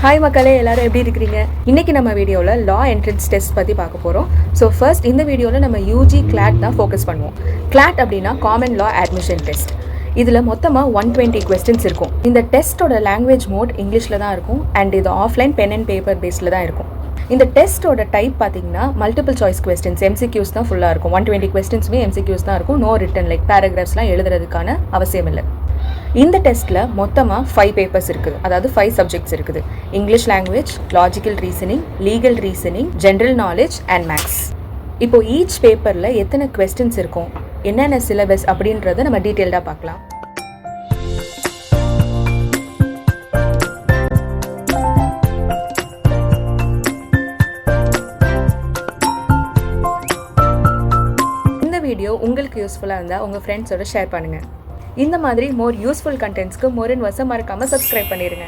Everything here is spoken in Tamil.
ஹாய் மக்களே, எல்லாரும் எப்படி இருக்கிறீங்க? இன்னைக்கு நம்ம வீடியோவில் லா என்ட்ரன்ஸ் டெஸ்ட் பற்றி பார்க்க போகிறோம். ஸோ ஃபர்ஸ்ட் இந்த வீடியோவில் நம்ம யூஜி கிளாட் தான் ஃபோக்கஸ் பண்ணுவோம். கிளாட் அப்படின்னா காமன் லா அட்மிஷன் டெஸ்ட். இதில் மொத்தமாக 120 கொஸ்டின்ஸ் இருக்கும். இந்த டெஸ்ட்டோட லாங்குவேஜ் மோட் இங்கிலீஷில் தான் இருக்கும் அண்ட் இது ஆஃப்லைன் பென் அண்ட் பேப்பர் பேஸில் தான் இருக்கும். இந்த டெஸ்ட்டோட டைப் பார்த்தீங்கன்னா மல்டிபிள் சாய்ஸ் கொஸ்டின்ஸ், எம்சிக்யூஸ் தான் ஃபுல்லாக இருக்கும். 120 கொஸ்டின்ஸுமே எம்சிக்யூஸ் தான் இருக்கும். நோ ரிட்டன் லைக் பேராகிராஃப்ஸ்லாம் எழுதுறதுக்கான அவசியம் இல்லை. இந்த டெஸ்ட்டில் மொத்தமாக 5 பேப்பர்ஸ் இருக்குது, அதாவது 5 சப்ஜெக்ட்ஸ் இருக்குது. English language, logical reasoning, legal reasoning, general knowledge and maths. இப்போ ஈச் பேப்பரில் எத்தனை கொஸ்டின்ஸ் இருக்கும், என்னென்ன சிலபஸ் அப்படின்றத நம்ம டீட்டெயில்டாக பார்க்கலாம். இந்த வீடியோ உங்களுக்கு யூஸ்ஃபுல்லாக இருந்தால் உங்கள் ஃப்ரெண்ட்ஸோட ஷேர் பண்ணுங்கள். இந்த மாதிரி மோர் யூஸ்ஃபுல் கண்டென்ட்ஸ்க்கு மோர் இன் வசம் மறக்காமல் சப்ஸ்கிரைப் பண்ணிடுங்க.